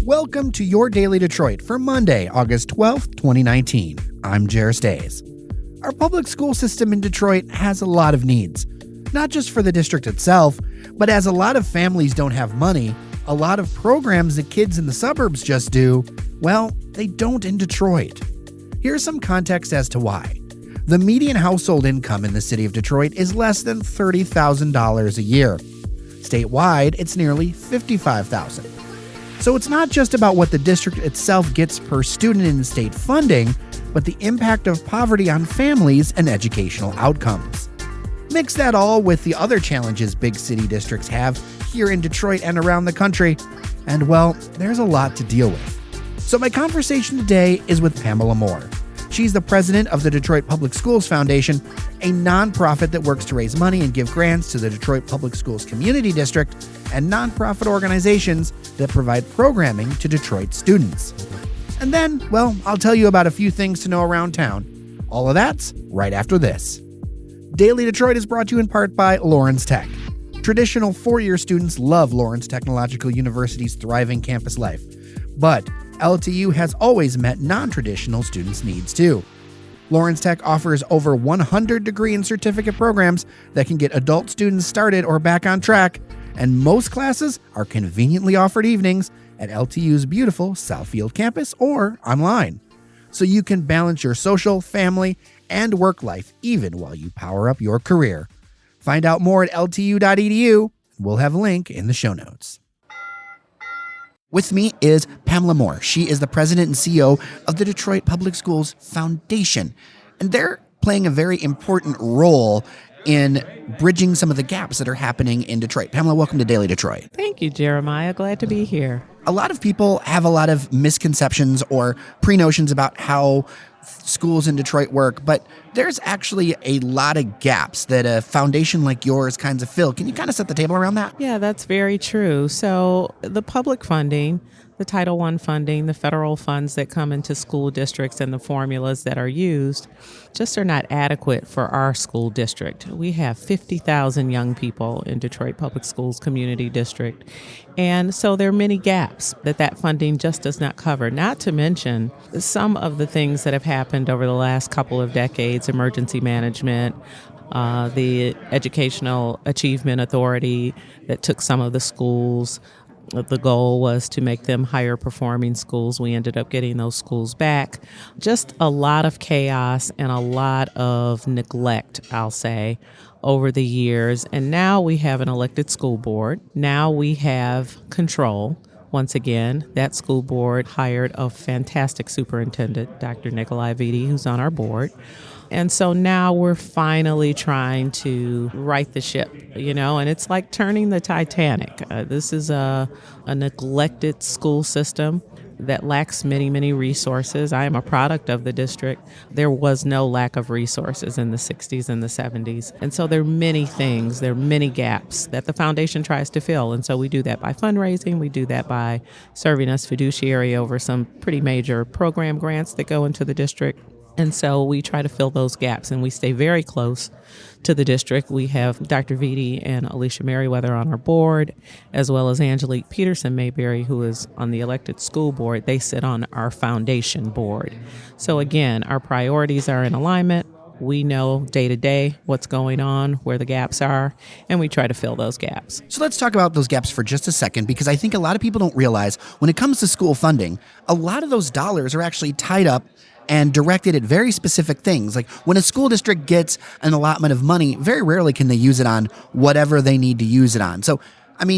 Welcome to your Daily Detroit for Monday, August 12th, 2019. I'm Jer Stays. Our public school system in Detroit has a lot of needs, not just for the district itself, but as a lot of families don't have money, a lot of programs that kids in the suburbs just do, well, they don't in Detroit. Here's some context as to why. The median household income in the city of Detroit is less than $30,000 a year. Statewide, it's nearly $55,000. So it's not just about what the district itself gets per student in state funding, but the impact of poverty on families and educational outcomes. Mix that all with the other challenges big city districts have here in Detroit and around the country, and well, there's a lot to deal with. So my conversation today is with Pamela Moore. She's the president of the Detroit Public Schools Foundation, a nonprofit that works to raise money and give grants to the Detroit Public Schools Community District and nonprofit organizations that provide programming to Detroit students. And then, well, I'll tell you about a few things to know around town. All of that's right after this. Daily Detroit is brought to you in part by Lawrence Tech. Traditional four-year students love Lawrence Technological University's thriving campus life, but LTU has always met non-traditional students' needs too. Lawrence Tech offers over 100 degree and certificate programs that can get adult students started or back on track, and most classes are conveniently offered evenings at LTU's beautiful Southfield campus or online. So you can balance your social, family, and work life even while you power up your career. Find out more at ltu.edu. We'll have a link in the show notes. With me is Pamela Moore. She is the president and CEO of the Detroit Public Schools Foundation, and they're playing a very important role in bridging some of the gaps that are happening in Detroit. Pamela, welcome to Daily Detroit. Thank you, Jeremiah. Glad to be here. A lot of people have a lot of misconceptions or pre-notions about how schools in Detroit work, but there's actually a lot of gaps that a foundation like yours kinds of fill. Can you kind of set the table around that? Yeah, that's very true. So the public funding, the Title I funding, the federal funds that come into school districts and the formulas that are used just are not adequate for our school district. We have 50,000 young people in Detroit Public Schools Community District. And so there are many gaps that funding just does not cover, not to mention some of the things that have happened over the last couple of decades, emergency management, the Educational Achievement Authority that took some of the schools. The goal was to make them higher performing schools. We ended up getting those schools back. Just a lot of chaos and a lot of neglect, I'll say, over the years. And now we have an elected school board. Now we have control. Once again, that school board hired a fantastic superintendent, Dr. Nikolai Vitti, who's on our board. And so now we're finally trying to right the ship, and it's like turning the Titanic. This is a neglected school system that lacks many, many resources. I am a product of the district. There was no lack of resources in the 60s and the 70s. And so there are many things, there are many gaps that the foundation tries to fill. And so we do that by fundraising. We do that by serving as fiduciary over some pretty major program grants that go into the district. And so we try to fill those gaps, and we stay very close to the district. We have Dr. Vitti and Alicia Merriweather on our board, as well as Angelique Peterson-Mayberry, who is on the elected school board. They sit on our foundation board. So again, our priorities are in alignment. We know day to day what's going on, where the gaps are, and we try to fill those gaps. So let's talk about those gaps for just a second, because I think a lot of people don't realize when it comes to school funding, a lot of those dollars are actually tied up and directed at very specific things. Like when a school district gets an allotment of money, very rarely can they use it on whatever they need to use it on. So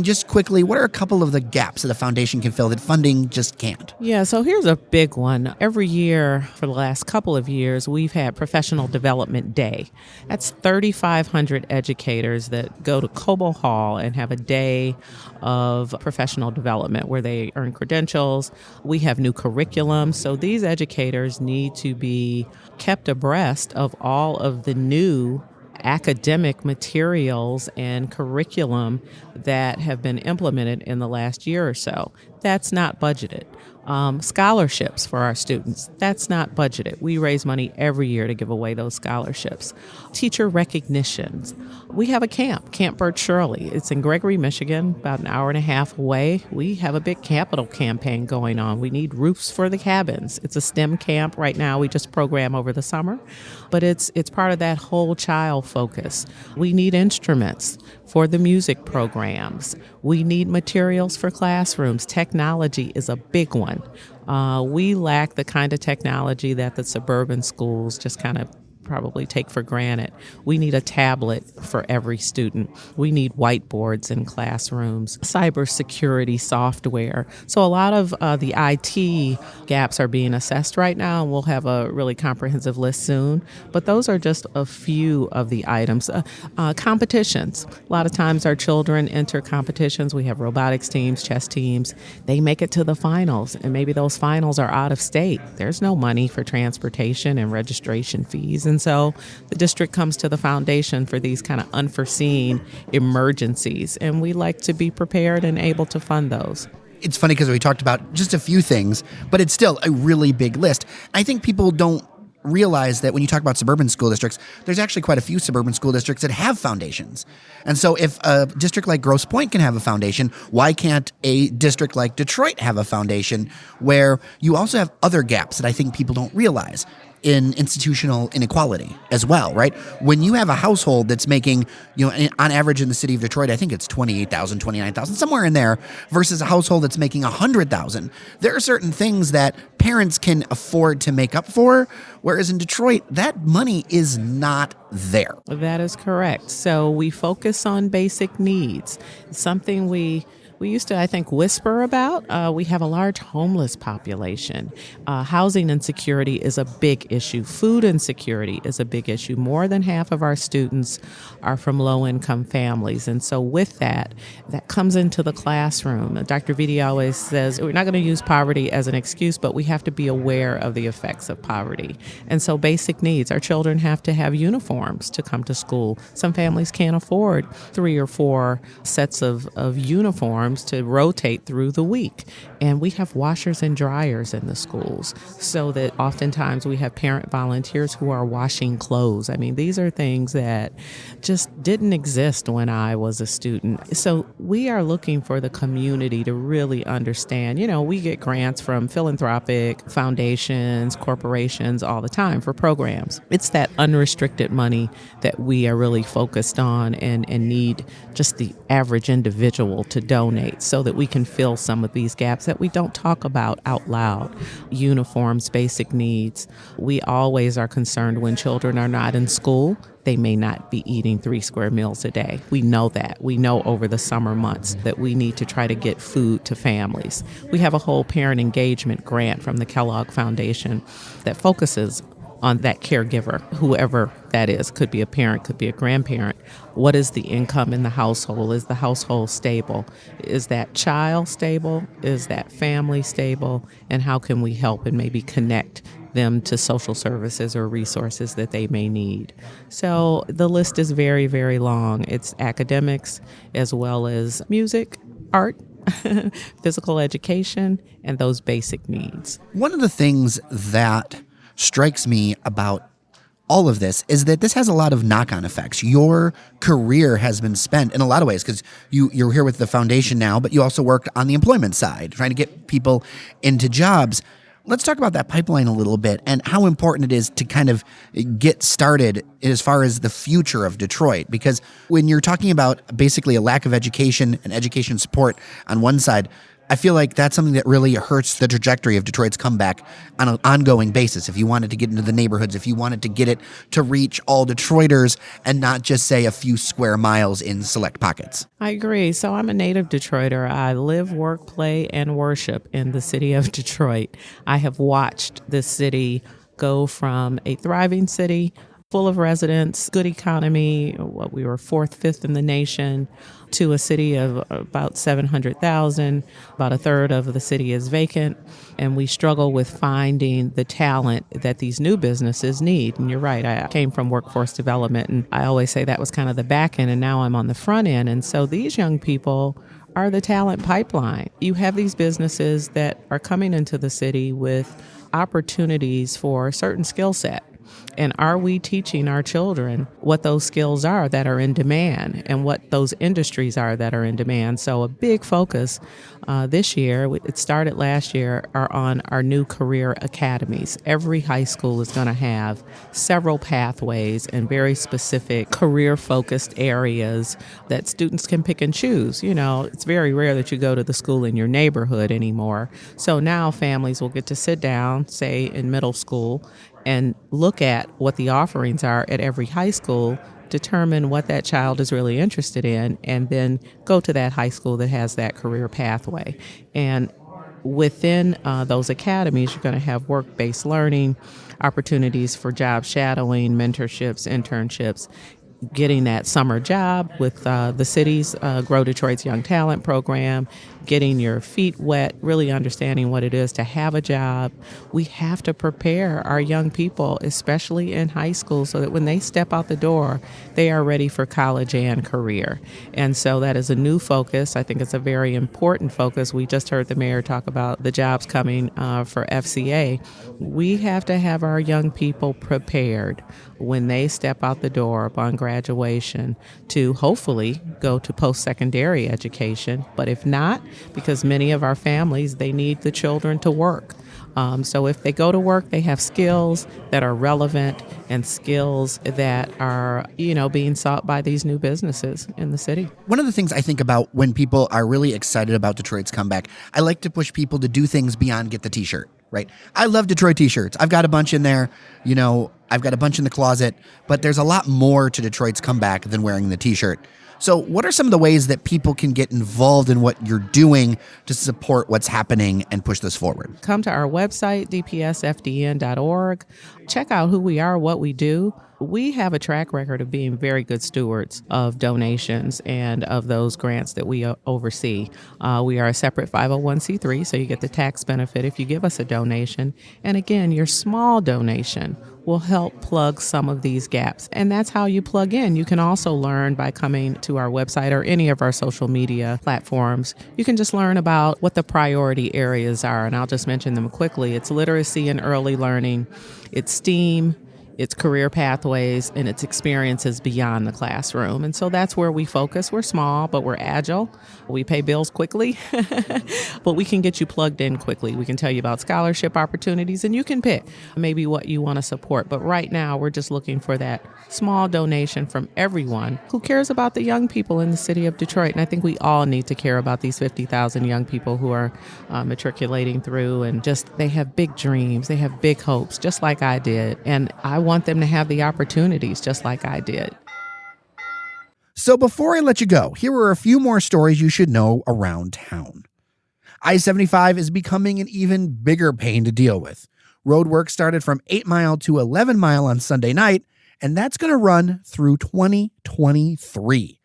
just quickly, what are a couple of the gaps that a foundation can fill that funding just can't? Yeah, so here's a big one. Every year for the last couple of years, we've had Professional Development Day. That's 3,500 educators that go to Cobo Hall and have a day of professional development where they earn credentials. We have new curriculum, so these educators need to be kept abreast of all of the new academic materials and curriculum that have been implemented in the last year or so. That's not budgeted. Scholarships for our students. That's not budgeted. We raise money every year to give away those scholarships. Teacher recognitions. We have a camp, Camp Burt Shirley. It's in Gregory, Michigan, about an hour and a half away. We have a big capital campaign going on. We need roofs for the cabins. It's a STEM camp right now. We just program over the summer, but it's part of that whole child focus. We need instruments for the music programs. We need materials for classrooms. Technology is a big one. We lack the kind of technology that the suburban schools just kind of probably take for granted. We need a tablet for every student. We need whiteboards in classrooms, cybersecurity software. So a lot of the IT gaps are being assessed right now, and we'll have a really comprehensive list soon. But those are just a few of the items. Competitions. A lot of times our children enter competitions. We have robotics teams, chess teams. They make it to the finals, and maybe those finals are out of state. There's no money for transportation and registration fees. And so the district comes to the foundation for these kind of unforeseen emergencies, and we like to be prepared and able to fund those. It's funny because we talked about just a few things, but it's still a really big list. I think people don't realize that when you talk about suburban school districts, there's actually quite a few suburban school districts that have foundations. And so if a district like Grosse Pointe can have a foundation, why can't a district like Detroit have a foundation where you also have other gaps that I think people don't realize in institutional inequality as well, right? When you have a household that's making, on average in the city of Detroit, I think it's $28,000, $29,000, somewhere in there, versus a household that's making $100,000. There are certain things that parents can afford to make up for, whereas in Detroit, that money is not there. That is correct. So we focus on basic needs, something we used to, I think, whisper about. We have a large homeless population. Housing insecurity is a big issue. Food insecurity is a big issue. More than half of our students are from low-income families. And so with that comes into the classroom. Dr. Vitti always says, we're not going to use poverty as an excuse, but we have to be aware of the effects of poverty. And so basic needs. Our children have to have uniforms to come to school. Some families can't afford 3 or 4 sets of uniforms to rotate through the week. And we have washers and dryers in the schools, so that oftentimes we have parent volunteers who are washing clothes. I mean, these are things that just didn't exist when I was a student. So we are looking for the community to really understand. We get grants from philanthropic foundations, corporations all the time for programs. It's that unrestricted money that we are really focused on and need just the average individual to donate, so that we can fill some of these gaps that we don't talk about out loud. Uniforms, basic needs. We always are concerned when children are not in school. They may not be eating 3 square meals a day. We know that. We know over the summer months that we need to try to get food to families. We have a whole parent engagement grant from the Kellogg Foundation that focuses on that caregiver, whoever that is. Could be a parent, could be a grandparent. What is the income in the household? Is the household stable? Is that child stable? Is that family stable? And how can we help and maybe connect them to social services or resources that they may need? So the list is very, very long. It's academics as well as music, art, physical education, and those basic needs. One of the things that strikes me about all of this is that this has a lot of knock-on effects. Your career has been spent in a lot of ways, because you're here with the foundation now, but you also worked on the employment side, trying to get people into jobs. Let's talk about that pipeline a little bit and how important it is to kind of get started as far as the future of Detroit. Because when you're talking about basically a lack of education and education support on one side, I feel like that's something that really hurts the trajectory of Detroit's comeback on an ongoing basis. If you wanted to get into the neighborhoods, if you wanted to get it to reach all Detroiters and not just say a few square miles in select pockets. I agree. So I'm a native Detroiter. I live, work, play, and worship in the city of Detroit. I have watched this city go from a thriving city full of residents, good economy, we were 4th, 5th in the nation, to a city of about 700,000. About a third of the city is vacant, and we struggle with finding the talent that these new businesses need. And you're right, I came from workforce development, and I always say that was kind of the back end, and now I'm on the front end. And so these young people are the talent pipeline. You have these businesses that are coming into the city with opportunities for a certain skill set. And are we teaching our children what those skills are that are in demand and what those industries are that are in demand? So a big focus this year, it started last year, are on our new career academies. Every high school is going to have several pathways and very specific career-focused areas that students can pick and choose. You know, it's very rare that you go to the school in your neighborhood anymore. So now families will get to sit down, say in middle school, and look at what the offerings are at every high school, determine what that child is really interested in, and then go to that high school that has that career pathway. And within those academies, you're going to have work-based learning, opportunities for job shadowing, mentorships, internships, getting that summer job with the city's Grow Detroit's Young Talent program, getting your feet wet, really understanding what it is to have a job. We have to prepare our young people, especially in high school, so that when they step out the door, they are ready for college and career. And so that is a new focus. I think it's a very important focus. We just heard the mayor talk about the jobs coming for FCA. We have to have our young people prepared when they step out the door upon graduation to hopefully go to post-secondary education. But if not, because many of our families, they need the children to work. So if they go to work, they have skills that are relevant and skills that are, being sought by these new businesses in the city. One of the things I think about when people are really excited about Detroit's comeback, I like to push people to do things beyond get the t-shirt, right? I love Detroit t-shirts. I've got a bunch in there, I've got a bunch in the closet, but there's a lot more to Detroit's comeback than wearing the t-shirt. So what are some of the ways that people can get involved in what you're doing to support what's happening and push this forward? Come to our website, dpsfdn.org. Check out who we are, what we do. We have a track record of being very good stewards of donations and of those grants that we oversee. We are a separate 501c3, so you get the tax benefit if you give us a donation. And again, your small donation will help plug some of these gaps. And that's how you plug in. You can also learn by coming to our website or any of our social media platforms. You can just learn about what the priority areas are, and I'll just mention them quickly. It's literacy and early learning, it's STEAM, its career pathways, and its experiences beyond the classroom. And so that's where we focus. We're small, but we're agile. We pay bills quickly, but we can get you plugged in quickly. We can tell you about scholarship opportunities, and you can pick maybe what you want to support. But right now, we're just looking for that small donation from everyone who cares about the young people in the city of Detroit. And I think we all need to care about these 50,000 young people who are matriculating through, and just they have big dreams. They have big hopes, just like I did. And I want them to have the opportunities just like I did. So before I let you go, here are a few more stories you should know around town. I-75 is becoming an even bigger pain to deal with. Road work started from 8 Mile to 11 Mile on Sunday night, and that's going to run through 2023.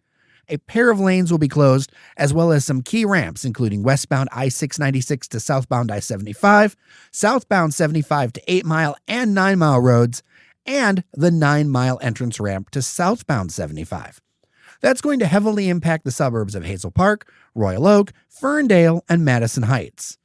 A pair of lanes will be closed, as well as some key ramps, including westbound I-696 to southbound I-75, southbound 75 to 8 Mile and 9 Mile roads, and the 9 Mile entrance ramp to southbound 75. That's going to heavily impact the suburbs of Hazel Park, Royal Oak, Ferndale, and Madison Heights.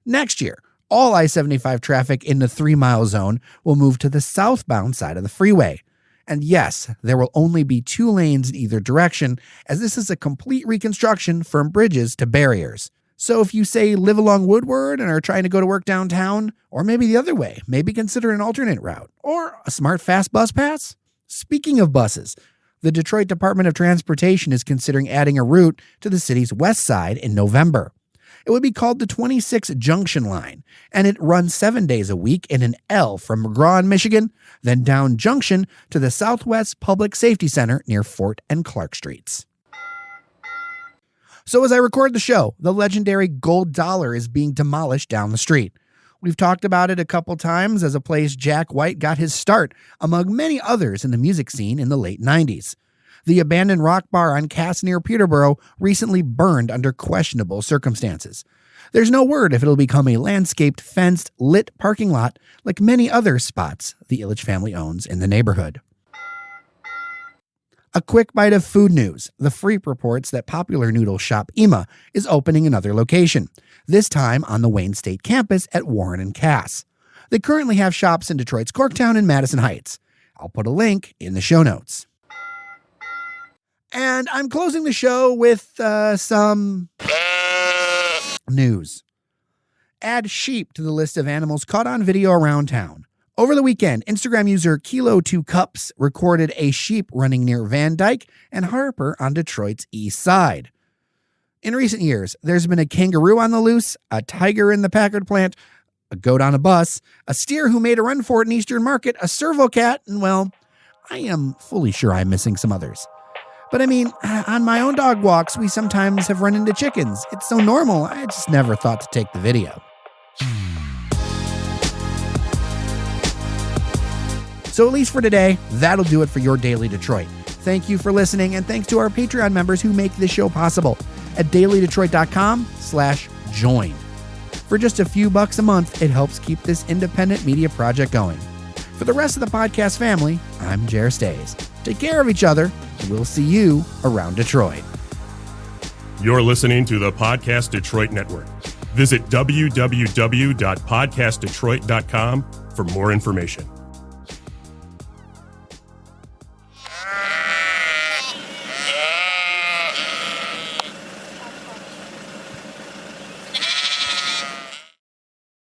Next year, all I-75 traffic in the 3 Mile zone will move to the southbound side of the freeway. And yes, there will only be 2 lanes in either direction, as this is a complete reconstruction from bridges to barriers. So if you say live along Woodward and are trying to go to work downtown, or maybe the other way, maybe consider an alternate route, or a smart fast bus pass. Speaking of buses, the Detroit Department of Transportation is considering adding a route to the city's west side in November. It would be called the 26 Junction Line, and it runs 7 days a week in an L from McGraw in Michigan, then down Junction to the Southwest Public Safety Center near Fort and Clark Streets. So as I record the show, the legendary Gold Dollar is being demolished down the street. We've talked about it a couple times as a place Jack White got his start, among many others in the music scene in the late 90s. The abandoned rock bar on Cass near Peterborough recently burned under questionable circumstances. There's no word if it'll become a landscaped, fenced, lit parking lot like many other spots the Ilitch family owns in the neighborhood. A quick bite of food news. The Freep reports that popular noodle shop Ema is opening another location, this time on the Wayne State campus at Warren and Cass. They currently have shops in Detroit's Corktown and Madison Heights. I'll put a link in the show notes. And I'm closing the show with some news. Add sheep to the list of animals caught on video around town. Over the weekend, Instagram user Kilo2Cups recorded a sheep running near Van Dyke and Harper on Detroit's east side. In recent years, there's been a kangaroo on the loose, a tiger in the Packard plant, a goat on a bus, a steer who made a run for it in Eastern Market, a servo cat, and well, I am fully sure I'm missing some others. But I mean, on my own dog walks, we sometimes have run into chickens. It's so normal, I just never thought to take the video. So at least for today, that'll do it for your Daily Detroit. Thank you for listening, and thanks to our Patreon members who make this show possible at dailydetroit.com/join. For just a few bucks a month, it helps keep this independent media project going. For the rest of the podcast family, I'm Jer Stays. Take care of each other, and we'll see you around Detroit. You're listening to the Podcast Detroit Network. Visit www.podcastdetroit.com for more information.